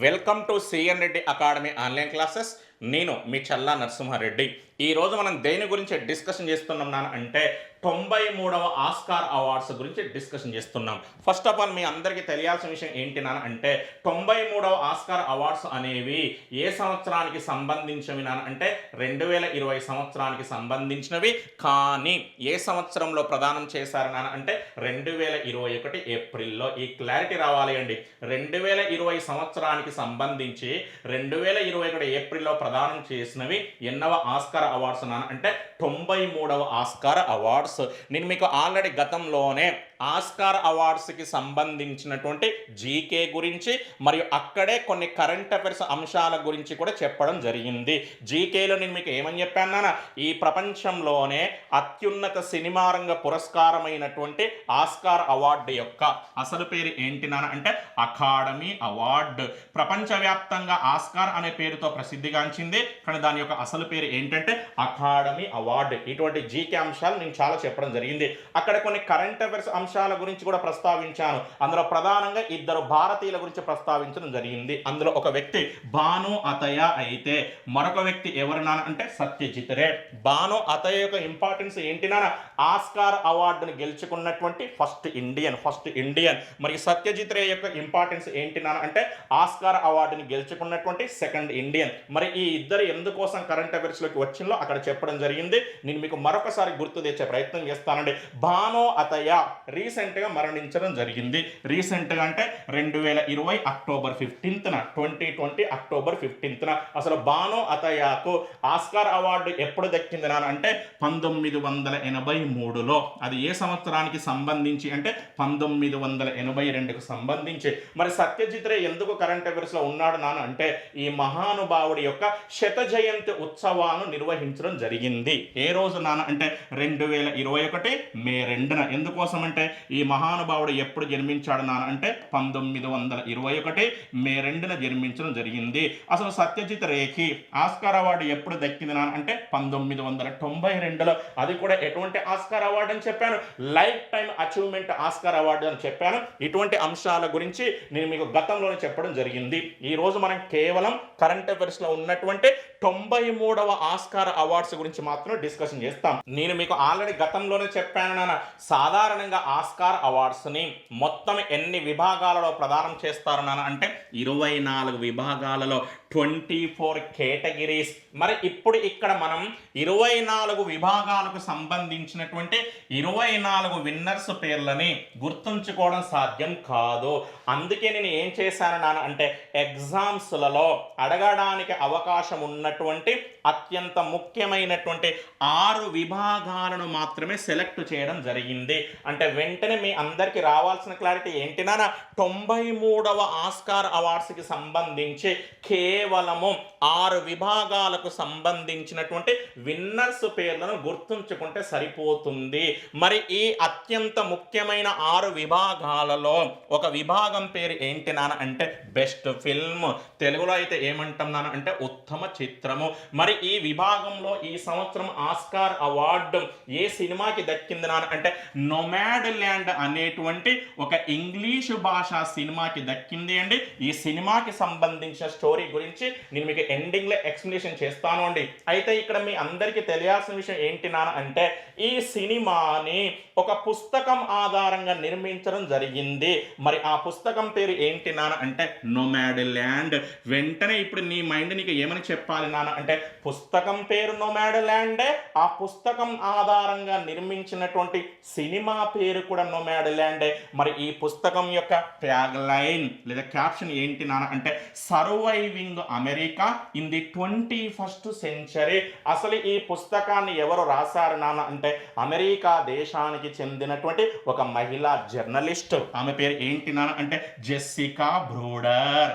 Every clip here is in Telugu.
Welcome to CN Reddy academy online classes. నేను మీ చల్లా నరసింహారెడ్డి. ఈరోజు మనం దేని గురించి డిస్కషన్ చేస్తున్నాం నాన్న అంటే 93వ ఆస్కార్ అవార్డ్స్ గురించి డిస్కషన్ చేస్తున్నాం. ఫస్ట్ ఆఫ్ ఆల్ మీ అందరికీ తెలియాల్సిన విషయం ఏంటి నాన్న అంటే 93వ ఆస్కార్ అవార్డ్స్ అనేవి ఏ సంవత్సరానికి సంబంధించినవి నాన్న అంటే 2020 సంవత్సరానికి సంబంధించినవి. కానీ ఏ సంవత్సరంలో ప్రదానం చేశారు నాన్న అంటే 2021 ఏప్రిల్లో. ఈ క్లారిటీ రావాలి అండి. 2020 సంవత్సరానికి సంబంధించి 2021 ఏప్రిల్లో ప్రదానం చేసినవి ఎన్నవ ఆస్కార్ అవార్డ్స్ నాన్న అంటే 93వ ఆస్కార్ అవార్డ్స్. నేను మీకు ఆల్రెడీ గతంలోనే ఆస్కార్ అవార్డ్స్కి సంబంధించినటువంటి జీకే గురించి మరియు అక్కడే కొన్ని కరెంట్ అఫైర్స్ అంశాల గురించి కూడా చెప్పడం జరిగింది. జీకేలో నేను మీకు ఏమని చెప్పాను నాన్న, ఈ ప్రపంచంలోనే అత్యున్నత సినిమా రంగ పురస్కారమైనటువంటి ఆస్కార్ అవార్డు యొక్క అసలు పేరు ఏంటి నాన్న అంటే అకాడమీ అవార్డు. ప్రపంచవ్యాప్తంగా ఆస్కార్ అనే పేరుతో ప్రసిద్ధిగాంచింది, కానీ దాని యొక్క అసలు పేరు ఏంటంటే అకాడమీ అవార్డు. ఇటువంటి జీకే అంశాలు నేను చాలా చెప్పడం జరిగింది. అక్కడ కొన్ని కరెంట్ అఫైర్స్ అంశాల గురించి కూడా ప్రస్తావించాను. అందులో ప్రధానంగా ఇద్దరు భారతీయుల గురించి ప్రస్తావించడం జరిగింది. అందులో ఒక వ్యక్తి భాను అతయ్య అయితే మరొక వ్యక్తి ఎవరు నాన్న అంటే సత్యజిత్ రే. భాను అతయ్య యొక్క ఇంపార్టెన్స్ ఏంటి నాన్న, ఆస్కార్ అవార్డును గెలుచుకున్నటువంటి ఫస్ట్ ఇండియన్. మరి సత్యజిత్ రే యొక్క ఇంపార్టెన్స్ ఏంటి నాన్న అంటే ఆస్కార్ అవార్డుని గెలుచుకున్నటువంటి సెకండ్ ఇండియన్. మరి ఈ ఇద్దరు ఎందుకోసం కరెంట్ అఫైర్స్ లోకి వచ్చిందో అక్కడ చెప్పడం జరిగింది. నేను మీకు మరొకసారి గుర్తు తెచ్చే ప్రయత్నం చేస్తానండి. భాను అతయ్య రీసెంట్ గా మరణించడం జరిగింది. రీసెంట్ గా అంటే 2020 అక్టోబర్ 15న 2020 అక్టోబర్ 15న. అసలు భాను అతయ్యకు ఆస్కార్ అవార్డు ఎప్పుడు దక్కింది నాన్న అంటే 1983లో. అది ఏ సంవత్సరానికి సంబంధించి అంటే 1982కు సంబంధించి. మరి సత్యజిత్ రే ఎందుకు కరెంట్ అఫైర్స్ లో ఉన్నాడు నాన్న అంటే ఈ మహానుభావుడి యొక్క శత జయంతి ఉత్సవాలను నిర్వహించడం జరిగింది. ఏ రోజు నాన్న అంటే 2021 మే 2న. ఎందుకోసం అంటే ఈ మహానుభావుడు ఎప్పుడు జన్మించాడు నాన్న అంటే 1921 మే 2న జన్మించడం జరిగింది. అసలు సత్యజిత్ రేకి ఆస్కార్ అవార్డు ఎప్పుడు దక్కింది నాన్న అంటే 1992లో. అది కూడా ఎటువంటి ఆస్కార్ అవార్డు అని చెప్పాను, life time achievement Oscar award అని చెప్పాను. ఇటువంటి అంశాల గురించి నేను మీకు గతంలోనే చెప్పడం జరిగింది. ఈ రోజు మనం కేవలం కరెంట్ అఫైర్స్ లో ఉన్నటువంటి 93వ ఆస్కార్ అవార్డ్స్ గురించి మాత్రం డిస్కషన్ చేస్తాం. నేను మీకు ఆల్రెడీ గతంలోనే చెప్పాను నాన్న, సాధారణంగా ఆస్కార్ అవార్డ్స్ ని మొత్తం ఎన్ని విభాగాలలో ప్రదానం చేస్తారు నాన్న అంటే 24 విభాగాలలో, 24 కేటగిరీస్. మరి ఇప్పుడు ఇక్కడ మనం 24 విభాగాలకు సంబంధించినటువంటి 24 విన్నర్స్ పేర్లని గుర్తుంచుకోవడం సాధ్యం కాదు. అందుకే నేను ఏం చేశాను నాన్న అంటే ఎగ్జామ్స్లలో అడగడానికి అవకాశం ఉన్నటువంటి అత్యంత ముఖ్యమైనటువంటి 6 విభాగాలను మాత్రమే సెలెక్ట్ చేయడం జరిగింది. అంటే వెంటనే మీ అందరికి రావాల్సిన క్లారిటీ ఏంటి నాన్న, 93వ ఆస్కార్ అవార్డ్స్కి సంబంధించి కేవలము 6 విభాగాలకు సంబంధించినటువంటి విన్నర్స్ పేర్లను గుర్తుంచుకుంటే సరిపోతుంది. మరి ఈ అత్యంత ముఖ్యమైన 6 విభాగాలలో ఒక విభాగం పేరు ఏంటి నాన్న అంటే బెస్ట్ ఫిల్మ్. తెలుగులో అయితే ఏమంటాం నాన్న అంటే ఉత్తమ చిత్రము. మరి ఈ విభాగంలో ఈ సంవత్సరం ఆస్కార్ అవార్డు ఏ సినిమాకి దక్కింది నాన్న అంటే నొమాడ్ ల్యాండ్ అనేటువంటి ఒక ఇంగ్లీషు భాషా సినిమాకి దక్కింది అండి. ఈ సినిమాకి సంబంధించిన స్టోరీ గురించి నేను మీకు ఎండింగ్ లో ఎక్స్ప్లెనేషన్ చేస్తాను అండి. అయితే ఇక్కడ మీ అందరికీ తెలియాల్సిన విషయం ఏంటి నాన్న అంటే ఈ సినిమాని ఒక పుస్తకం ఆధారంగా నిర్మించడం జరిగింది. మరి ఆ పుస్తకం పేరు ఏంటి నాన్న అంటే నొమాడ్ ల్యాండ్. వెంటనే ఇప్పుడు నీ మైండ్ నీకు ఏమని చెప్పాలి నాన్న అంటే పుస్తకం పేరు నొమాడ్ ల్యాండ్, ఆ పుస్తకం ఆధారంగా నిర్మించినటువంటి సినిమా పేరు కూడా నొమాడ్ ల్యాండ్. మరి ఈ పుస్తకం యొక్క ట్యాగ్ లైన్ లేదా క్యాప్షన్ ఏంటి నాన్న అంటే surviving America in the 21st century. అసలు ఈ పుస్తకాన్ని ఎవరు రాశారు నాన్న అంటే అమెరికా దేశానికి చెందినటువంటి ఒక మహిళా జర్నలిస్ట్. ఆమె పేరు ఏంటి నాన్న అంటే జెస్సికా బ్రూడర్.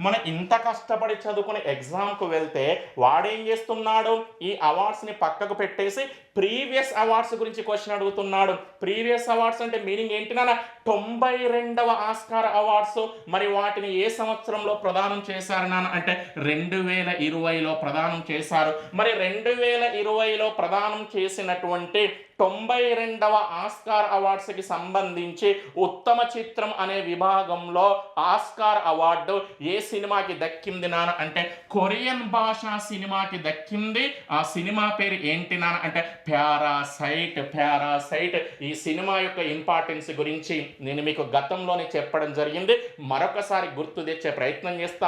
మనం ఇంత కష్టపడి చదువుకుని ఎగ్జామ్కు వెళ్తే వాడేం చేస్తున్నాడు, ఈ అవార్డ్స్ని పక్కకు పెట్టేసి ప్రీవియస్ అవార్డ్స్ గురించి క్వశ్చన్ అడుగుతున్నాడు. ప్రీవియస్ అవార్డ్స్ అంటే మీనింగ్ ఏంటి నాన్న 92వ ఆస్కార్ అవార్డ్స్. మరి వాటిని ఏ సంవత్సరంలో ప్రదానం చేశారు నాన్న అంటే 2020లో ప్రదానం చేశారు. మరి 2020లో ప్రదానం చేసినటువంటి 92వ ఆస్కార్ అవార్డ్స్కి సంబంధించి ఉత్తమ చిత్రం అనే విభాగంలో ఆస్కార్ అవార్డు ఏ సినిమాకి దక్కింది నాన్న అంటే కొరియన్ భాషా సినిమాకి దక్కింది. ఆ సినిమా పేరు ఏంటి నాన్న అంటే ప్యారాసైట్. ప్యారాసైట్. ఈ సినిమా యొక్క ఇంపార్టెన్స్ గురించి నేను మీకు గతంలోనే చెప్పడం జరిగింది. మరొకసారి గుర్తు తెచ్చే ప్రయత్నం చేస్తాను.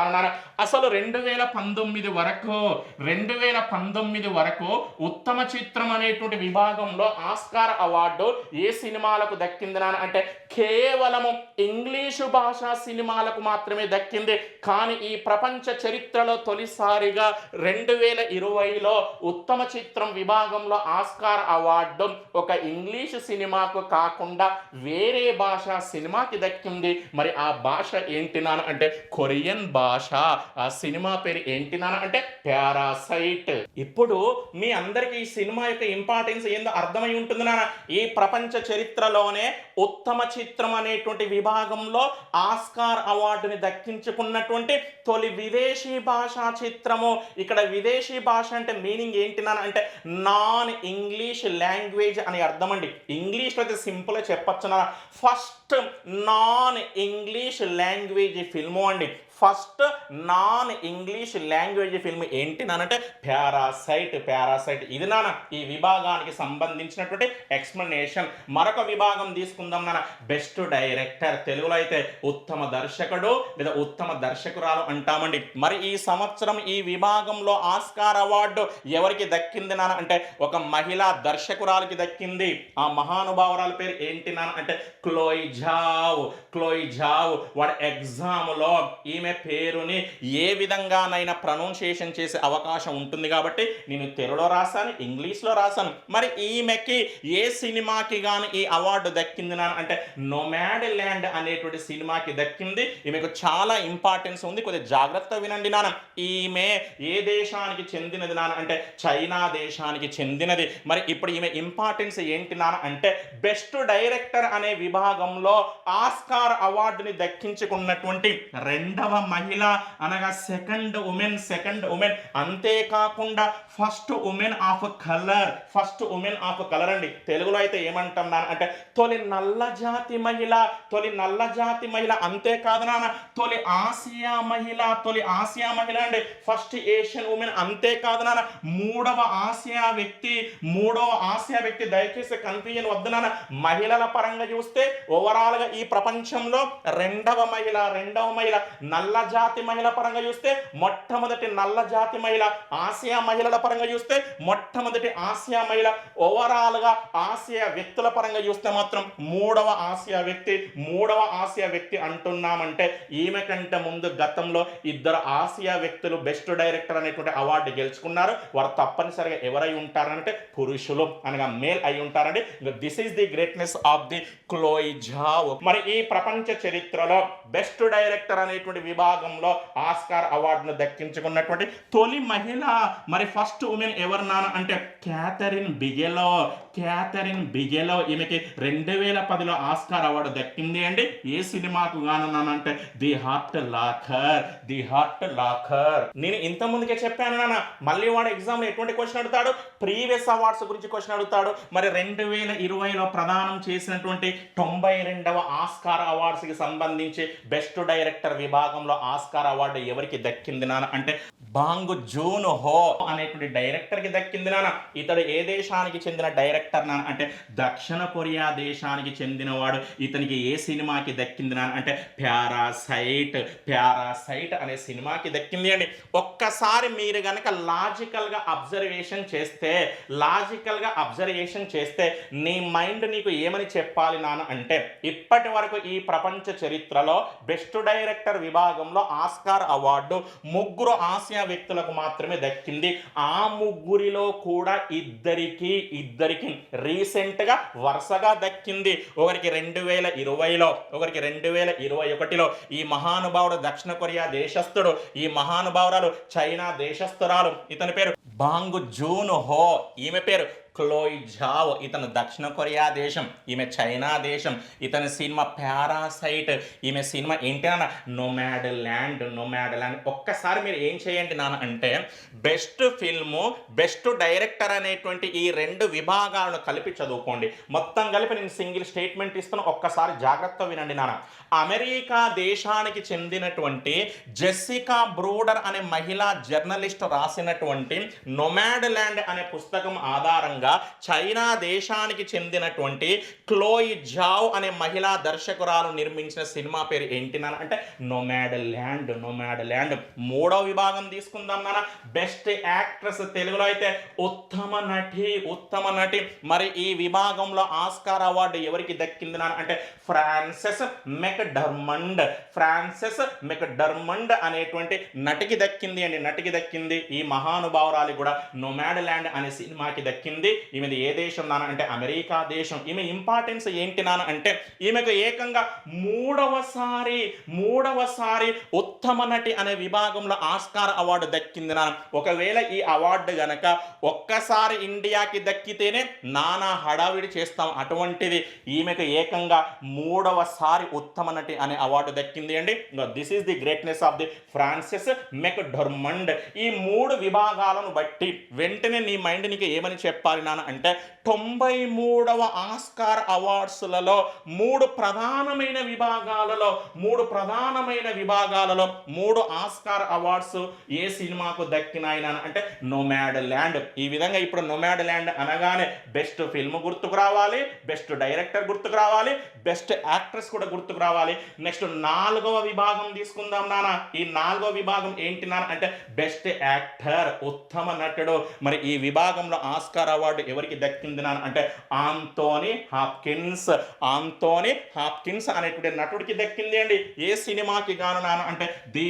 అసలు 2019 వరకు ఉత్తమ చిత్రం అనేటువంటి విభాగంలో ఆస్కార్ అవార్డు ఏ సినిమాలకు దక్కింది నాన్న అంటే కేవలము ఇంగ్లీషు భాషా సినిమాలకు మాత్రమే దక్కింది. కానీ ఈ ప్రపంచ చరిత్రలో తొలిసారిగా 2020లో ఉత్తమ చిత్రం విభాగంలో ఆస్కార్ అవార్డు ఒక ఇంగ్లీషు సినిమాకు కాకుండా వేరే భాషా సినిమాకి దక్కింది. మరి ఆ భాష ఏంటి నాన్న అంటే కొరియన్ భాష. ఆ సినిమా పేరు ఏంటి నాన్న అంటే ప్యారాసైట్. ఇప్పుడు మీ అందరికీ ఈ సినిమా యొక్క ఇంపార్టెన్స్ ఏందో అర్థమై ఉంటుంది నాన్న. ఈ ప్రపంచ చరిత్రలోనే ఉత్తమ చిత్రం అనేటువంటి విభాగంలో ఆస్కార్ అవార్డుని దక్కించుకున్నటువంటి తొలి విదేశీ భాషా చిత్రము. ఇక్కడ విదేశీ భాష అంటే మీనింగ్ ఏంటి నాన్న అంటే నాన్ ఇంగ్లీష్ లాంగ్వేజ్ అని అర్థం అండి. ఇంగ్లీష్లో అయితే సింపుల్గా చెప్పచ్చు నాన్న. First non English language film అండి. First non English language film ఏంటి నానంటే ప్యారాసైట్. ప్యారాసైట్ ఇది నాన్న ఈ విభాగానికి సంబంధించినటువంటి ఎక్స్ప్లెనేషన్. మరొక విభాగం తీసుకుందాం నాన్న. Best director. తెలుగులో అయితే ఉత్తమ దర్శకుడు లేదా ఉత్తమ దర్శకురాలు అంటామండి. మరి ఈ సంవత్సరం ఈ విభాగంలో ఆస్కార్ అవార్డు ఎవరికి దక్కింది నాన్న అంటే ఒక మహిళా దర్శకురాలికి దక్కింది. ఆ మహానుభావురాల పేరు ఏంటి నాన్న అంటే క్లోయ్ ఝావ్. Chloe Zhao. వాడు ఎగ్జామ్లో ఈమె పేరుని ఏ విధంగానైనా ప్రొనౌన్సియేషన్ చేసే అవకాశం ఉంటుంది కాబట్టి నేను తెలుగులో రాశాను, ఇంగ్లీష్లో రాశాను. మరి ఈమెకి ఏ సినిమాకి గాని ఈ అవార్డు దక్కింది నాన్న అంటే నోమాడ్ ల్యాండ్ అనేటువంటి సినిమాకి దక్కింది. ఈమెకు చాలా ఇంపార్టెన్స్ ఉంది, కొద్దిగా జాగ్రత్త వినండి నాన్న. ఈమె ఏ దేశానికి చెందినది నాన్న అంటే చైనా దేశానికి చెందినది. మరి ఇప్పుడు ఈమె ఇంపార్టెన్స్ ఏంటి నాన్న అంటే బెస్ట్ డైరెక్టర్ అనే విభాగంలో ఆస్కార్ అవార్డుని దక్కించుకున్నటువంటి రెండవ మహిళ అనగా సెకండ్ ఉమెన్. అంతేకాకుండా first women of colour. First women of colour అండి. తెలుగులో అయితే ఏమంటాం నాన్న అంటే తొలి నల్ల జాతి మహిళ. తొలి నల్ల జాతి మహిళ. అంతేకాదు నాన్న తొలి ఆసియా మహిళ. తొలి ఆసియా మహిళ అండి. First Asian women. అంతేకాదు నాన్న మూడవ ఆసియా వ్యక్తి. దయచేసి కన్ఫ్యూజన్ వద్దు నాన్న. మహిళల పరంగా చూస్తే ఓవరాల్ గా ఈ ప్రపంచంలో రెండవ మహిళ. నల్ల జాతి మహిళ పరంగా చూస్తే మొట్టమొదటి నల్ల జాతి మహిళ. ఆసియా మహిళల పరంగా చూస్తే మొట్టమొదటి ఆసియా మహిళ. ఓవరాల్ గా ఆసియా వ్యక్తుల పరంగా చూస్తే మాత్రం మూడవ ఆసియా వ్యక్తి అంటున్నామంటే ఈమె కంటే ముందు గతంలో ఇద్దరు ఆసియా వ్యక్తులు బెస్ట్ డైరెక్టర్ అనేటువంటి అవార్డు గెలుచుకున్నారు. వారు తప్పనిసరిగా ఎవరై ఉంటారంటే పురుషులు అనగా మేల్ అయి ఉంటారండి. This is the greatness of the Chloe Zhao. మరి ఈ ప్రపంచ చరిత్రలో బెస్ట్ డైరెక్టర్ అనేటువంటి విభాగంలో ఆస్కార్ అవార్డును దక్కించుకున్నటువంటి తొలి మహిళ. మరి ఫస్ట్ ఉమెన్ ఎవరు నాన్న అంటే క్యాథరిన్ బిగెలో. ఈమెకి 2010లో ఆస్కార్ అవార్డు దక్కింది అండి. ఏ సినిమాకు గాను నాన్న అంటే ది హార్ట్ లాకర్. నేను ఇంత ముందుకే చెప్పాను నాన్న. మళ్ళీ వాడు ఎగ్జామ్లో ఎటువంటి క్వశ్చన్ అడుగుతాడు? ప్రీవియస్ అవార్డ్స్ గురించి క్వశ్చన్ అడుగుతాడు. మరి 2020లో ప్రదానం చేసినటువంటి 92వ ఆస్కార్ అవార్డ్స్కి సంబంధించి బెస్ట్ డైరెక్టర్ విభాగంలో ఆస్కార్ అవార్డు ఎవరికి దక్కింది నాన్న అంటే బాంగ్ జూన్ హో అనేటువంటి డైరెక్టర్కి దక్కింది నాన్న. ఇతడు ఏ దేశానికి చెందిన డైరెక్టర్ నాన్న అంటే దక్షిణ కొరియా దేశానికి చెందినవాడు. ఇతనికి ఏ సినిమాకి దక్కింది నాన్న అంటే ప్యారాసైట్ అనే సినిమాకి దక్కింది అండి. ఒక్కసారి మీరు గనక లాజికల్గా అబ్జర్వేషన్ చేస్తే నీ మైండ్ నీకు ఏమని చెప్పాలి నాన్న అంటే ఇప్పటి వరకు ఈ ప్రపంచ చరిత్రలో బెస్ట్ డైరెక్టర్ విభాగంలో ఆస్కార్ అవార్డు ముగ్గురు ఆసియా వ్యక్తులకు మాత్రమే దక్కింది. ఆ ముగ్గురిలో కూడా ఇద్దరికి రీసెంట్ గా వరుసగా దక్కింది. ఒకరికి 2020లో, ఒకరికి 2021లో. ఈ మహానుభావుడు దక్షిణ కొరియా దేశస్థుడు, ఈ మహానుభావురాలు చైనా దేశస్థురాలు. ఇతని పేరు బాంగ్ జూన్ హో, ఈమె పేరు క్లోయ్ జావ్, ఇతను దక్షిణ కొరియా దేశం, ఈమె చైనా దేశం. ఇతని సినిమా పారాసైట్, ఈమె సినిమా ఏంటి అన్న నోమాడ్ ల్యాండ్. ఒక్కసారి మీరు ఏం చేయండి నాన్న అంటే బెస్ట్ ఫిల్ము, బెస్ట్ డైరెక్టర్ అనేటువంటి ఈ రెండు విభాగాలను కలిపి చదువుకోండి. మొత్తం కలిపి నేను సింగిల్ స్టేట్మెంట్ ఇస్తాను, ఒక్కసారి జాగ్రత్తగా వినండి నాన్న. అమెరికా దేశానికి చెందినటువంటి జెస్సికా బ్రూడర్ అనే మహిళా జర్నలిస్ట్ రాసినటువంటి నొమాడ్ ల్యాండ్ అనే పుస్తకం ఆధారంగా చైనా దేశానికి చెందినటువంటి క్లోయ్ జావ్ అనే మహిళా దర్శకురాలు నిర్మించిన సినిమా పేరు ఏంటి నాన్న అంటే నొమాడ్ ల్యాండ్. మూడో విభాగం తీసుకుందాం నాన్న, బెస్ట్ యాక్ట్రెస్. తెలుగులో అయితే ఉత్తమ నటి. మరి ఈ విభాగంలో ఆస్కార్ అవార్డు ఎవరికి దక్కింది నాన్న అంటే ఫ్రాన్సెస్ మెక్డర్మండ్ అనేటువంటి నటికి దక్కింది. ఈ మహానుభావురాలి కూడా నొమాడ్ ల్యాండ్ అనే సినిమాకి దక్కింది. ఈమెది ఏ దేశం నాన్న అంటే అమెరికా దేశం. ఈమె ఇంపార్టెన్స్ ఏంటి నాన్న అంటే ఈమెకు ఏకంగా మూడవసారి ఉత్తమ నటి అనే విభాగంలో ఆస్కార్ అవార్డు దక్కింది నాన్న. ఒకవేళ ఈ అవార్డు గనక ఒక్కసారి ఇండియాకి దక్కితేనే నానా హడావిడి చేస్తాం, అటువంటిది ఈమెకు ఏకంగా మూడవసారి ఉత్తమ నటి అనే అవార్డు దక్కింది అండి. This is the greatness of the Frances McDormand. ఈ మూడు విభాగాలను బట్టి వెంటనే నీ మైండ్ నీకు ఏమని చెప్పాలి నాన్న అంటే 93వ ఆస్కార్ అవార్డ్స్లలో మూడు ప్రధానమైన విభాగాలలో మూడు ఆస్కార్ అవార్డ్స్ ఏ సినిమాకు దక్కినాయి నాన్న అంటే నొమాడ్ ల్యాండ్. ఈ విధంగా ఇప్పుడు నొమాడ్ ల్యాండ్ అనగానే బెస్ట్ ఫిల్మ్ గుర్తుకు రావాలి, బెస్ట్ డైరెక్టర్ గుర్తుకు రావాలి, బెస్ట్ యాక్ట్రెస్ కూడా గుర్తుకు రావాలి. నెక్స్ట్ 4వ విభాగం తీసుకుందాం నాన్న. ఈ 4వ విభాగం ఏంటి నాన్న అంటే బెస్ట్ యాక్టర్, ఉత్తమ నటుడు. మరి ఈ విభాగంలో ఆస్కార్ అవార్డు ఎవరికి దక్కింది నాన్న అంటే ఆంథోనీ హాప్కిన్స్ అనేటువంటి నటుడికి దక్కింది అండి. ఏ సినిమాకి గాను నాన్న అంటే ది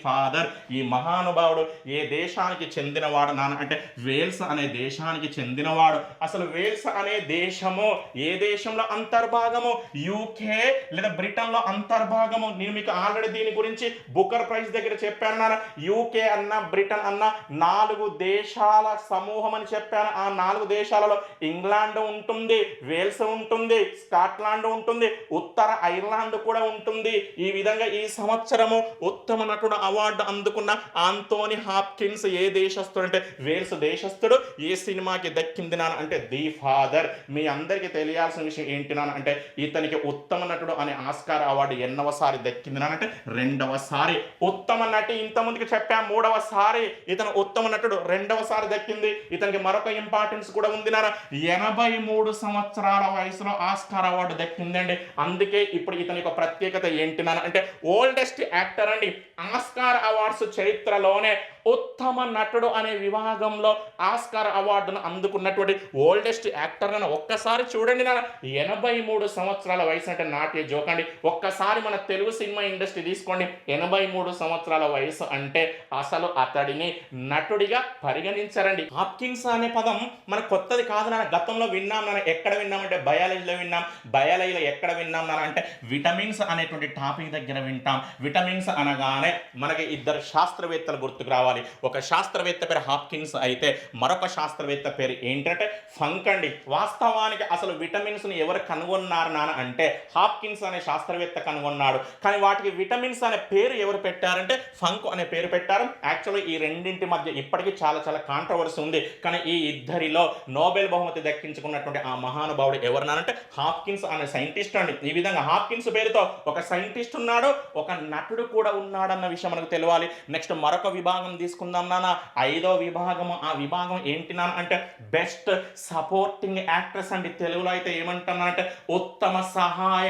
ఫాదర్. ఈ మహానుభావుడు ఏ దేశానికి చెందినవాడు నాన్న అంటే వేల్స్ అనే దేశానికి చెందినవాడు. అసలు వేల్స్ అనే దేశము ఏ దేశంలో అంతర్భాగము? యూకే లేదా బ్రిటన్లో అంతర్భాగము. నేను మీకు ఆల్రెడీ దీని గురించి బుకర్ ప్రైజ్ దగ్గర చెప్పాను నాన్న. యూకే అన్న బ్రిటన్ అన్న 4 దేశాల సమూహం అని చెప్పాను. ఆ 4 దేశాలలో ఇంగ్లాండ్ ఉంటుంది, వేల్స్ ఉంటుంది, స్కాట్లాండ్ ఉంటుంది, ఉత్తర ఐర్లాండ్ కూడా ఉంటుంది. ఈ విధంగా ఈ సంవత్సరము ఉత్తమ నటుడు అవార్డు అందుకున్న ఆంథోనీ హాప్కిన్స్ ఏ దేశస్థుడు అంటే వేల్స్ దేశస్థుడు. ఏ సినిమాకి దక్కింది నాన్న అంటే ది ఫాదర్. మీ అందరికీ తెలియాల్సిన విషయం ఏంటి నాన్న అంటే ఇతనికి ఉత్తమ నటుడు అనే ఆస్కార్ అవార్డు ఎన్నవసారి దక్కింది నాన్న అంటే 2వసారి. ఉత్తమ నటి ఇంతకుముందుకు చెప్పా 3వసారి, ఇతను ఉత్తమ నటుడు 2వసారి దక్కింది. ఇతనికి మరొక ఇంపార్టెన్స్ కూడా ఉంది నాన్న, 83 సంవత్సరాల వయసులో ఆస్కార్ అవార్డు దక్కిందండి. అందుకే ఇప్పుడు ఇతని యొక్క ప్రత్యేకత ఏంటి నాన్న అంటే ఓల్డెస్ట్ యాక్టర్ అండి. ఆస్కార్ అవార్డ్స్ చరిత్రలోనే ఉత్తమ నటుడు అనే విభాగంలో ఆస్కార్ అవార్డును అందుకున్నటువంటి ఓల్డెస్ట్ యాక్టర్ అని ఒక్కసారి చూడండి నాన్న. 83 సంవత్సరాల వయసు అంటే నాట్య జోకండి. ఒక్కసారి మన తెలుగు సినిమా ఇండస్ట్రీ తీసుకోండి, 83 సంవత్సరాల వయసు అంటే అసలు అతడిని నటుడిగా పరిగణించారండి. హాప్కిన్స్ అనే పదం మన కొత్తది కాదు నాన్న, గతంలో విన్నాం నాన్న. ఎక్కడ విన్నామంటే బయాలజీలో విన్నాం. బయాలజీలో ఎక్కడ విన్నాం నాన్న అంటే విటమిన్స్ అనేటువంటి టాపిక్ దగ్గర వింటాం. విటమిన్స్ అనగానే మనకి 2 శాస్త్రవేత్తలు గుర్తుకు రావాలి. ఒక శాస్త్రవేత్త పేరు హాప్కిన్స్ అయితే మరొక శాస్త్రవేత్త పేరు ఏంటంటే ఫంక్ అండి. వాస్తవానికి అసలు విటమిన్స్ ని ఎవరు కనుగొన్నారు నాన్న అంటే హాప్కిన్స్ అనే శాస్త్రవేత్త కనుగొన్నాడు. కానీ వాటికి విటమిన్స్ అనే పేరు ఎవరు పెట్టారంటే ఫంక్ అనే పేరు పెట్టారు. యాక్చువల్లీ ఈ రెండింటి మధ్య ఇప్పటికీ చాలా కాంట్రవర్సీ ఉంది. కానీ ఈ ఇద్దరిలో నోబెల్ బహుమతి దక్కించుకున్నటువంటి ఆ మహానుభావుడు ఎవరన్నారంటే హాప్కిన్స్ అనే సైంటిస్ట్ అండి. ఈ విధంగా హాప్కిన్స్ పేరుతో ఒక సైంటిస్ట్ ఉన్నాడు, ఒక నటుడు కూడా ఉన్నాడన్న విషయం మనకు తెలియాలి. నెక్స్ట్ మరొక విభాగం తీసుకుందాం నాన్న, 5వ విభాగము. ఆ విభాగం ఏంటి నాన్న అంటే బెస్ట్ సపోర్టింగ్ యాక్ట్రెస్ అండి. తెలుగులో అయితే ఏమంటున్నానంటే ఉత్తమ సహాయ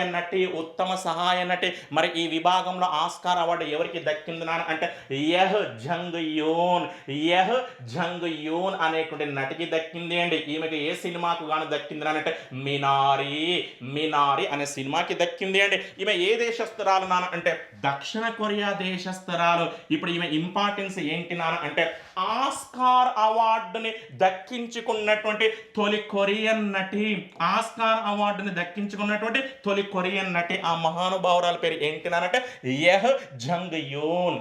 నటి. మరి ఈ విభాగంలో ఆస్కార్ అవార్డు ఎవరికి దక్కింది నాన్న అంటే యహ్ జంగ్ యూన్ అనేటువంటి నటికి దక్కింది అండి. ఈమెకి ఏ సినిమాకు గాను దక్కింది నాన్న అంటే మినారి అనే సినిమాకి దక్కింది అండి. ఈమె ఏ దేశస్తురాలు నాన్న అంటే దక్షిణ కొరియా దేశస్తురాలు. ఇప్పుడు ఈమె ఇంపార్టెన్స్ ఏంటి నాన్న అంటే ఆస్కార్ అవార్డుని దక్కించుకున్నటువంటి తొలి కొరియన్ నటి. ఆస్కార్ అవార్డుని దక్కించుకున్నటువంటి తొలి కొరియన్ నటి. ఆ మహానుభావురాల పేరు ఏంటి నానంటే యహ్ జంగ్ యూన్.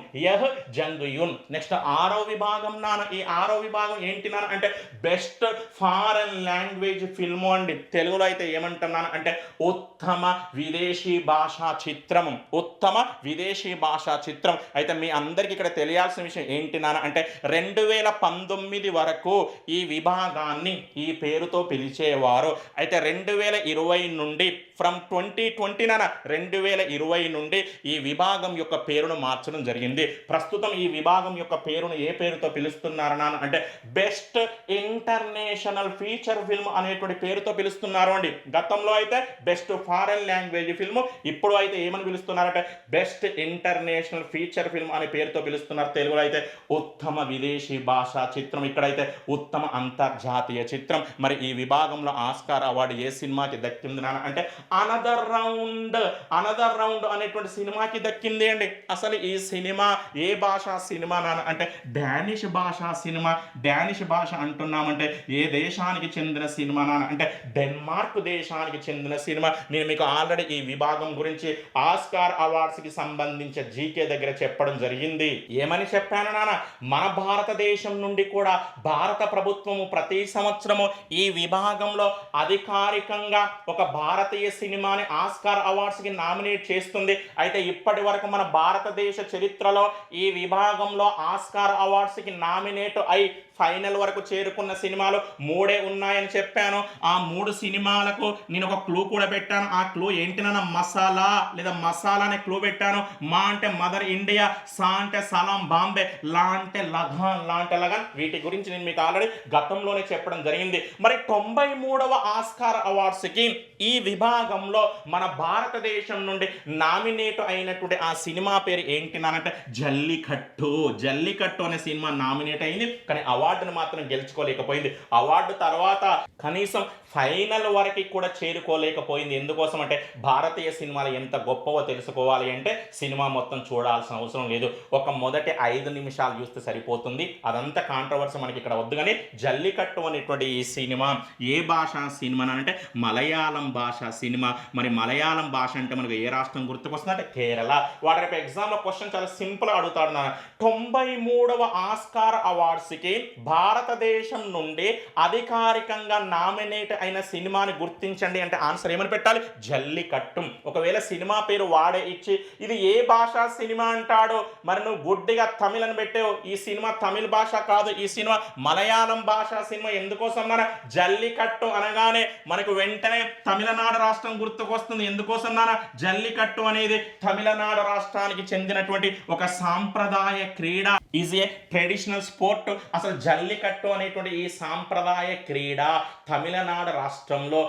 నెక్స్ట్ 6వ విభాగం నాన్న. ఈ 6వ విభాగం ఏంటి నాన్న అంటే బెస్ట్ ఫారెన్ లాంగ్వేజ్ ఫిల్మ్ అండి. తెలుగులో అయితే ఏమంటున్నాను అంటే ఉత్తమ విదేశీ భాషా చిత్రం, ఉత్తమ విదేశీ భాషా చిత్రం. అయితే మీ అందరికీ ఇక్కడ తెలియాల్సిన విషయం ఏంటి నాన్న అంటే 2019 వరకు ఈ విభాగాన్ని ఈ పేరుతో పిలిచేవారు. అయితే 2020 నుండి ఫ్రమ్ 2020 నాన్న 2020 నుండి ఈ విభాగం యొక్క పేరును మార్చడం జరిగింది. ప్రస్తుతం ఈ విభాగం యొక్క పేరును ఏ పేరుతో పిలుస్తున్నారు నాన్న అంటే బెస్ట్ ఇంటర్నేషనల్ ఫీచర్ ఫిల్మ్ అనేటువంటి పేరుతో పిలుస్తున్నారు అండి. గతంలో అయితే బెస్ట్ ఫారెన్ లాంగ్వేజ్ ఫిల్మ్, ఇప్పుడు అయితే ఏమని పిలుస్తున్నారంటే బెస్ట్ ఇంటర్నేషనల్ ఫీచర్ ఫిల్మ్ అనే పేరుతో పిలుస్తున్నారు. తెలుగులో అయితే ఉత్తమ విదేశీ భాషా చిత్రం, ఇక్కడైతే ఉత్తమ అంతర్జాతీయ చిత్రం. మరి ఈ విభాగంలో ఆస్కార్ అవార్డు ఏ సినిమాకి దక్కింది నాన్న అంటే అనదర్ రౌండ్ అనేటువంటి సినిమాకి దక్కింది అండి. అసలు ఈ సినిమా ఏ భాషా సినిమా నాన్న అంటే డానిష్ భాషా సినిమా. డానిష్ భాష అంటున్నామంటే ఏ దేశానికి చెందిన సినిమా నాన్న అంటే డెన్మార్క్ దేశానికి చెందిన సినిమా. నేను మీకు ఆల్రెడీ ఈ విభాగం గురించి ఆస్కార్ అవార్డ్స్ కి సంబంధించి జీకే దగ్గర చెప్పడం జరిగింది. ఏమని చెప్పాను నాన్న, మన భారతదేశం నుండి కూడా భారత ప్రభుత్వము ప్రతి సంవత్సరము ఈ విభాగంలో అధికారికంగా ఒక భారతీయ సినిమాని ఆస్కార్ అవార్డ్స్ కి నామినేట్ చేస్తుంది. అయితే ఇప్పటి వరకు మన భారతదేశ చరిత్రలో ఈ విభాగంలో ఆస్కార్ అవార్డ్స్ కి నామినేట్ అయి ఫైనల్ వరకు చేరుకున్న సినిమాలు 3 ఉన్నాయని చెప్పాను. ఆ 3 సినిమాలకు నేను ఒక క్లూ కూడా పెట్టాను. ఆ క్లూ ఏంటినన్నా మసాలా లేదా మసాలా అనే క్లూ పెట్టాను. మా అంటే మదర్ ఇండియా, సా అంటే సలాం బాంబే, లా అంటే లగాన్. వీటి గురించి నేను మీకు ఆల్రెడీ గతంలోనే చెప్పడం జరిగింది. మరి 93వ ఆస్కార్ అవార్డ్స్కి ఈ విభాగంలో మన భారతదేశం నుండి నామినేట్ అయినటువంటి ఆ సినిమా పేరు ఏంటినంటే జల్లికట్టు అనే సినిమా నామినేట్ అయింది, కానీ అవార్డును మాత్రం గెలుచుకోలేకపోయింది. అవార్డు తర్వాత కనీసం ఫైనల్ వరకు కూడా చేరుకోలేకపోయింది. ఎందుకోసం అంటే భారతీయ సినిమాలు ఎంత గొప్పవో తెలుసుకోవాలి అంటే సినిమా మొత్తం చూడాల్సిన అవసరం లేదు. ఒక మొదటి 5 నిమిషాలు చూస్తే సరిపోతుంది. అదంతా కాంట్రవర్సీ మనకి ఇక్కడ వద్దు. కానీ జల్లికట్టు అనేటువంటి ఈ సినిమా ఏ భాషా సినిమా అంటే మలయాళం భాషా సినిమా. మరి మలయాళం భాష అంటే మనకు ఏ రాష్ట్రం గుర్తుకొస్తుంది అంటే కేరళ. వాటి రేపు ఎగ్జామ్లో క్వశ్చన్ చాలా సింపుల్ అడుగుతాడు నాన్న. 93వ ఆస్కార్ అవార్డ్స్కి భారతదేశం నుండి అధికారికంగా నామినేట్ అయిన సినిమాని గుర్తించండి అంటే ఆన్సర్ ఏమని పెట్టాలి? జల్లికట్టు. ఒకవేళ సినిమా పేరు వాడే ఇచ్చి ఇది ఏ భాషా సినిమా అంటాడు, మరి నువ్వు గుడ్డిగా తమిళ్ అని పెట్టావు. ఈ సినిమా తమిళ్ భాష కాదు, ఈ సినిమా మలయాళం భాషా సినిమా. ఎందుకోసం మన జల్లికట్టు అనగానే మనకు వెంటనే తమిళనాడు రాష్ట్రం గుర్తుకొస్తుంది. ఎందుకోసం నాన్న జల్లికట్టు అనేది తమిళనాడు రాష్ట్రానికి చెందినటువంటి ఒక సాంప్రదాయ క్రీడ, ఈజ్ ఏ ట్రెడిషనల్ స్పోర్ట్. అసలు జల్లికట్టు అనేటువంటి ఈ సాంప్రదాయ క్రీడ తమిళనాడు రాష్ట్రంలో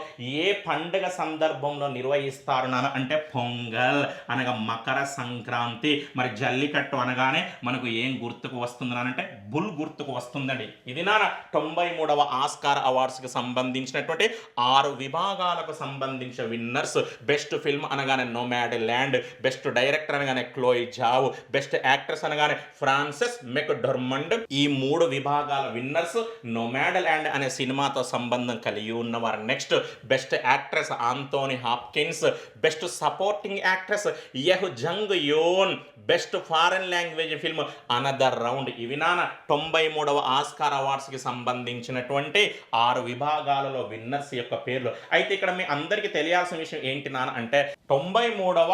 ఏ పండుగ సందర్భంలో నిర్వహిస్తారు నాన్న అంటే పొంగల్ అనగా మకర సంక్రాంతి. మరి జల్లికట్టు అనగానే మనకు ఏం గుర్తుకు వస్తుంది అంటే బుల్ గుర్తుకు వస్తుందండి. ఇది నాన్న 93వ ఆస్కార్ అవార్డ్స్కి సంబంధించినటువంటి 6 విభాగాలకు సంబంధించిన విన్నర్స్. బెస్ట్ ఫిల్మ్ అనగానే నోమాడ్ ల్యాండ్, బెస్ట్ డైరెక్టర్ అనగానే క్లోయ్ జావ్, బెస్ట్ యాక్ట్రెస్ అనగానే ఫ్రాన్సెస్ మెక్డర్మండ్. ఈ 3 విభాగాల విన్నర్స్ నోమాడ్ ల్యాండ్ అనే సినిమాతో సంబంధం కలిగి ఉన్నవారు. Next best actress Anthony Hopkins, best supporting actress Yuh Jung Youn, best foreign language film another round. ఇవి నాన్న 93వ ఆస్కార్ అవార్డ్స్కి సంబంధించినటువంటి 6 విభాగాలలో విన్నర్స్ యొక్క పేర్లు. అయితే ఇక్కడ మీ అందరికీ తెలియాల్సిన విషయం ఏంటి నాన్న అంటే 93వ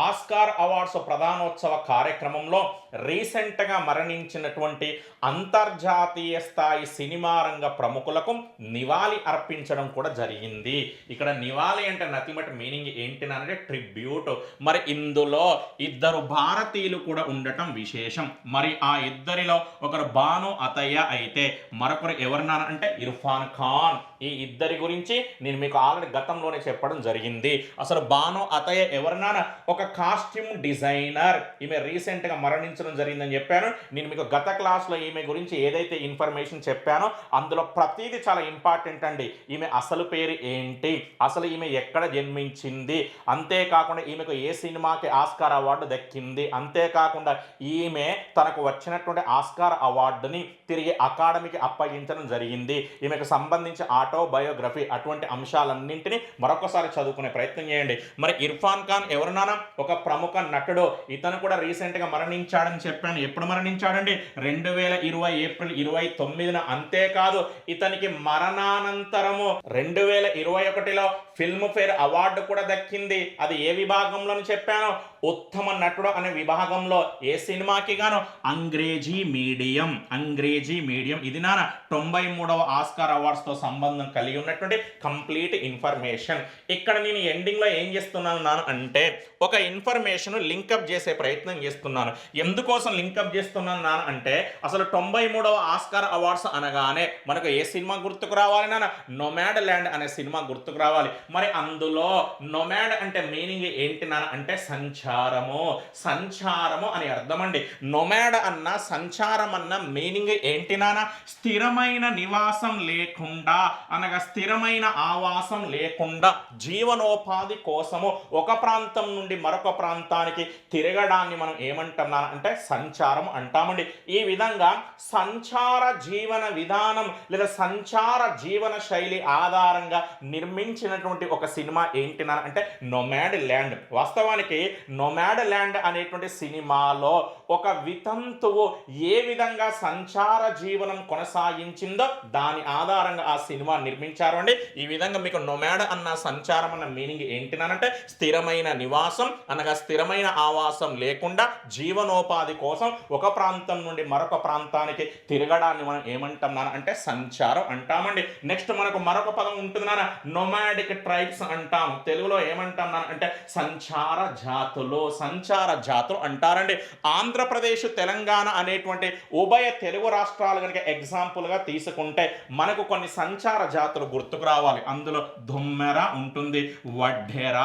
ఆస్కార్ అవార్డ్స్ ప్రధానోత్సవ కార్యక్రమంలో రీసెంట్గా మరణించినటువంటి అంతర్జాతీయ స్థాయి సినిమా రంగ ప్రముఖులకు నివాళి అర్పించడం కూడా జరిగింది. ఇక్కడ నివాళి అంటే నథింగ్ బట్ మీనింగ్ ఏంటి అంటే ట్రిబ్యూట్. మరి ఇందులో 2 భారతీయులు కూడా ఉండటం విశేషం. మరి ఆ ఇద్దరిలో ఒకరు బాను అతయ్య అయితే మరొకరు ఎవరినా అంటే ఇర్ఫాన్ ఖాన్. ఈ ఇద్దరి గురించి నేను మీకు ఆల్రెడీ గతంలోనే చెప్పడం జరిగింది. అసలు బాను అతయ్య ఎవరినా ఒక కాస్ట్యూమ్ డిజైనర్. ఈమె రీసెంట్గా మరణించడం జరిగిందని చెప్పాను. నేను మీకు గత క్లాస్లో ఈమె గురించి ఏదైతే ఇన్ఫర్మేషన్ చెప్పానో అందులో ప్రతిదీ చాలా ఇంపార్టెంట్ అండి. ఈమె అసలు పేరు ఏంటి, అసలు ఈమె ఎక్కడ జన్మించింది, అంతేకాకుండా ఈమెకు ఏ సినిమాకి ఆస్కార్ అవార్డు దక్కింది, అంతేకాకుండా ఈమె తనకు వచ్చినటువంటి ఆస్కార్ అవార్డుని తిరిగి అకాడమీకి అప్పగించడం జరిగింది. ఈమెకు సంబంధించి ఆటోబయోగ్రఫీ అటువంటి అంశాలన్నింటినీ మరొకసారి చదువుకునే ప్రయత్నం చేయండి. మరి ఇర్ఫాన్ ఖాన్ ఎవరున్నానా ఒక ప్రముఖ నటుడు. ఇతను కూడా రీసెంట్గా మరణించాడని చెప్పాను. ఎప్పుడు మరణించాడండి? 2020 ఏప్రిల్ 29న. అంతేకాదు ఇతనికి మరణానంతరము 2021లో ఫిల్మ్ఫేర్ అవార్డు కూడా దక్కింది. అది ఏ విభాగంలో చెప్పాను? ఉత్తమ నటుడు అనే విభాగంలో. ఏ సినిమాకి గాను? అంగ్రేజీ మీడియం. అంగ్రేజీ మీడియం. ఇది నా 93వ ఆస్కార్ అవార్డ్స్తో సంబంధం కలిగి ఉన్నటువంటి కంప్లీట్ ఇన్ఫర్మేషన్. ఇక్కడ నేను ఎండింగ్లో ఏం చేస్తున్నాను అంటే ఒక ఇన్ఫర్మేషన్ లింకప్ చేసే ప్రయత్నం చేస్తున్నాను. ఎందుకోసం లింకప్ చేస్తున్నాను అంటే అసలు 93వ ఆస్కార్ అవార్డ్స్ అనగానే మనకు ఏ సినిమా గుర్తుకు రావాలి నాన్న? నొమాడ్ ల్యాండ్ అనే సినిమా గుర్తుకు రావాలి. మరి అందులో నొమాడ్ అంటే మీనింగ్ ఏంటి నాన్న అంటే సంచారము. సంచారము అని అర్థం అండి. నొమాడ్ అన్న సంచారం అన్న మీనింగ్ ఏంటి నాన్న? స్థిరమైన నివాసం లేకుండా అనగా స్థిరమైన ఆవాసం లేకుండా జీవనోపాధి కోసము ఒక ప్రాంతం నుండి మరొక ప్రాంతానికి తిరగడాన్ని మనం ఏమంటున్నాం అంటే సంచారం అంటామండి. ఈ విధంగా సంచార జీవన విధానం లేదా సంచార జీవన శైలి ఆధారంగా నిర్మించినటువంటి ఒక సినిమా ఏంటినా అంటే నొమాడ్ ల్యాండ్. వాస్తవానికి నొమాడ్ ల్యాండ్ అనేటువంటి సినిమాలో ఒక వితంతువు ఏ విధంగా సంచార జీవనం కొనసాగించిందో దాని ఆధారంగా ఆ సినిమా నిర్మించారు అండి. ఈ విధంగా మీకు నొమాడ్ అన్న సంచారం అన్న మీనింగ్ ఏంటినానంటే స్థిరమైన నివాసం అనగా స్థిరమైన ఆవాసం లేకుండా జీవనోపాధి కోసం ఒక ప్రాంతం నుండి మరొక ప్రాంతానికి తిరగడాన్ని మనం ఏమంటున్నాను అంటే సంచారం అంటామండి. నెక్స్ట్ మనకు మరొక పదం ఉంటుంది నాన్న, నొమాడిక్ ట్రైబ్స్ అంటాం. తెలుగులో ఏమంటున్నాను అంటే సంచార జాతులు. సంచార జాతులు అంటారండి. ఆంధ్రప్రదేశ్ తెలంగాణ అనేటువంటి ఉభయ తెలుగు రాష్ట్రాలు కనుక ఎగ్జాంపుల్గా తీసుకుంటే మనకు కొన్ని సంచార జాతులు గుర్తుకు రావాలి. అందులో దుమ్మెర ఉంటుంది, వడ్డెర,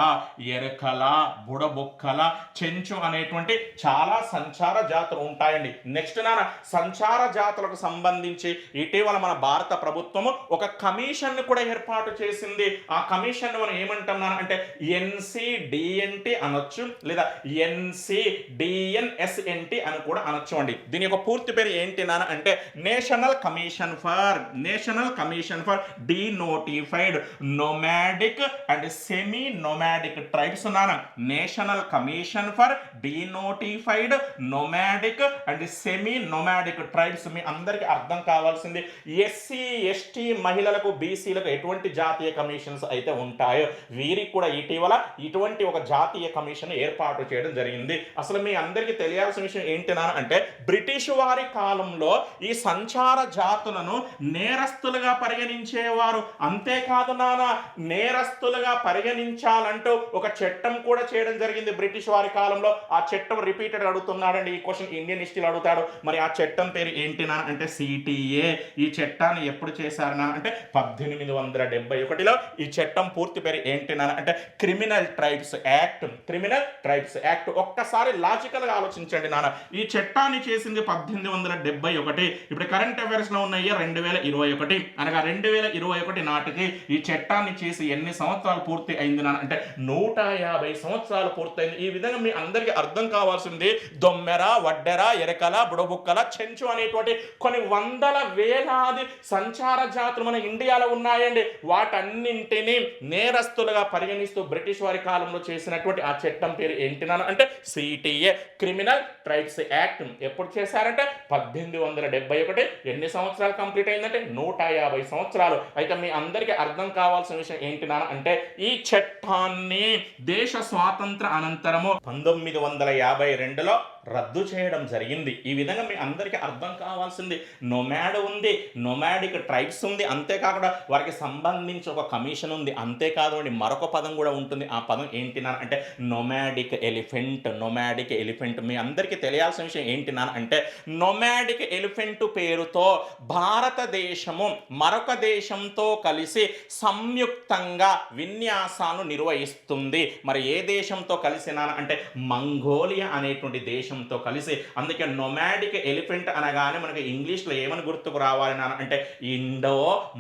ఎరకల, బుడబుక్కల, చెంచు అనేటువంటి చాలా సంచార జాతులు ఉంటాయండి. నెక్స్ట్ నాన్న సంచార జాతులకు సంబంధించి ఇటీవల మన భారత ప్రభుత్వము ఒక కమిషన్ కూడా ఏర్పాటు చేసింది. ఆ కమిషన్ మనం ఏమంటున్నాను అంటే NCDNT అనొచ్చు లేదా NCDNSNT అని కూడా అనొచ్చు అండి. దీని యొక్క పూర్తి పేరు ఏంటి నాన్న అంటే national commission for denotified nomadic and semi nomadic tribes నాన్న. National commission for denotified nomadic and semi nomadic tribes. మీ అందరికీ అర్థం కావాల్సింది ఎస్సీ ఎస్టీ మహిళలకు బీసీలకు ఎటువంటి జాతీయ కమిషన్స్ అయితే ఉంటాయో వీరికి కూడా ఇటీవల ఇటువంటి ఒక జాతీయ కమిషన్ ఏర్పాటు చేయడం జరిగింది. అసలు మీ అందరికీ తెలియాల్సిన విషయం ఏంటినా అంటే బ్రిటిష్ వారి కాలంలో ఈ సంచార జాతులను నేరస్తులుగా పరిగణించేవారు. అంతేకాదు నాన్న, నేరస్తులుగా పరిగణించాలంటూ ఒక చట్టం కూడా చేయడం జరిగింది బ్రిటిష్ వారి కాలంలో. ఆ చట్టం రిపీటెడ్ అడుగుతున్నాడండి. ఈ క్వశ్చన్ ఇండియన్ హిస్టరీలో అడుగుతాడు. మరి ఆ చట్టం పేరు ఏంటినా అంటే CTA. ఈ చట్టాన్ని ఎప్పుడు చేశారనా అంటే 1871లో. ఈ చట్టం పూర్తి పేరు ఏంటినా అంటే criminal tribes act. Criminal tribes act. ఒక్కసారి లాజికల్ గా ఆలోచించండి నాన్న. ఈ చట్టాన్ని చేసింది 1871. ఇప్పుడు కరెంట్ అఫైర్స్ లో ఉన్న 2021 అనగా 2021 నాటికి ఈ చట్టాన్ని చేసి ఎన్ని సంవత్సరాలు పూర్తి అయింది నాన్న అంటే 150 సంవత్సరాలు పూర్తయింది. ఈ విధంగా మీ అందరికీ అర్థం కావాల్సింది దొమ్మెర, వడ్డెర, ఎరకల, బుడబుక్కల, చెంచు అనేటువంటి కొన్ని వందల వేలాది సంచార జాతులు మన ఇండియాలో ఉన్నాయండి. వాటన్నింటినీ నేరస్తులుగా పరిగణిస్తూ బ్రిటిష్ వారి కాలంలో చేసినటువంటి ఆ చట్టం పేరు ఏంటినా అంటే CTA క్రిమినల్ ట్రైబ్స్ యాక్ట్. ఎప్పుడు చేశారంటే 1871. ఎన్ని సంవత్సరాలు కంప్లీట్ అయిందంటే 150 సంవత్సరాలు. అయితే మీ అందరికీ అర్థం కావాల్సిన విషయం ఏంటినా అంటే ఈ చట్టాన్ని దేశ స్వాతంత్ర అనంతరము 1952లో రద్దు చేయడం జరిగింది. ఈ విధంగా మీ అందరికీ అర్థం కావాల్సింది నొమాడ్ ఉంది, నొమాడిక్ ట్రైబ్స్ ఉంది, అంతేకాకుండా వారికి సంబంధించి ఒక కమిషన్ ఉంది. అంతేకాదు అండి మరొక పదం కూడా ఉంటుంది. ఆ పదం ఏంటినా అంటే నొమాడిక్ ఎలిఫెంట్. Nomadic elephant. మీ అందరికీ తెలియాల్సిన విషయం ఏంటినా అంటే నొమాడిక్ ఎలిఫెంట్ పేరుతో భారతదేశము మరొక దేశంతో కలిసి సంయుక్తంగా విన్యాసాలు నిర్వహిస్తుంది. మరి ఏ దేశంతో కలిసినా అంటే మంగోలియా అనేటువంటి దేశంతో కలిసి. అందుకే నొమాడిక్ ఎలిఫెంట్ అనగానే మనకి ఇంగ్లీష్లో ఏమని గుర్తుకు రావాలి నాన్న అంటే Indo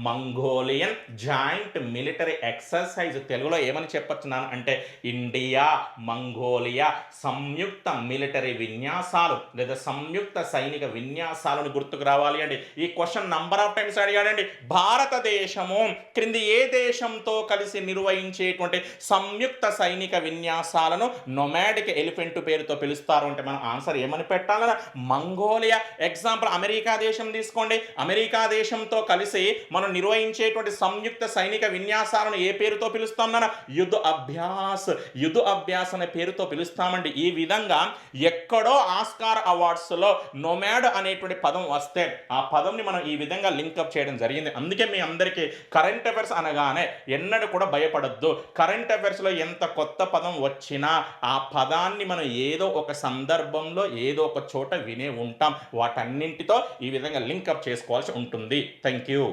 Mongolian joint military exercise. తెలుగులో ఏమని చెప్పొచ్చు నాన్న అంటే ఇండియా మంగోలియా సంయుక్త మిలిటరీ విన్యాసాలు లేదా సంయుక్త సైనిక విన్యాసాలను గుర్తుకు రావాలి అండి. ఈ క్వశ్చన్ నంబర్ ఆఫ్ టైమ్స్ అడిగాడండి. భారతదేశము క్రింది ఏ దేశంతో కలిసి నిర్వహించేటువంటి సంయుక్త సైనిక విన్యాసాలు విన్యాసాలను నొమాడిక్ ఎలిఫెంట్ పేరుతో పిలుస్తారు అంటే మనం ఆన్సర్ ఏమని పెట్టాలన్నా మంగోలియా. ఎగ్జాంపుల్ అమెరికా దేశం తీసుకోండి. అమెరికా దేశంతో కలిసి మనం నిర్వహించేటువంటి సంయుక్త సైనిక విన్యాసాలను ఏ పేరుతో పిలుస్తామన్నా యుద్ధ అభ్యాస్. యుద్ధ అభ్యాస్ అనే పేరుతో పిలుస్తామండి. ఈ విధంగా ఎక్కడో ఆస్కార్ అవార్డ్స్లో నొమాడ్ అనేటువంటి పదం వస్తే ఆ పదంని మనం ఈ విధంగా లింకప్ చేయడం జరిగింది. అందుకే మీ అందరికీ కరెంట్ అఫైర్స్ అనగానే ఎన్నడూ కూడా భయపడొద్దు. కరెంట్ అఫైర్స్లో ఎంత కొత్త పదం వచ్చినా ఆ పదాన్ని మనం ఏదో ఒక సందర్భంలో ఏదో ఒక చోట వినే ఉంటాం. వాటన్నింటితో ఈ విధంగా లింకప్ చేసుకోవాల్సి ఉంటుంది. Thank you.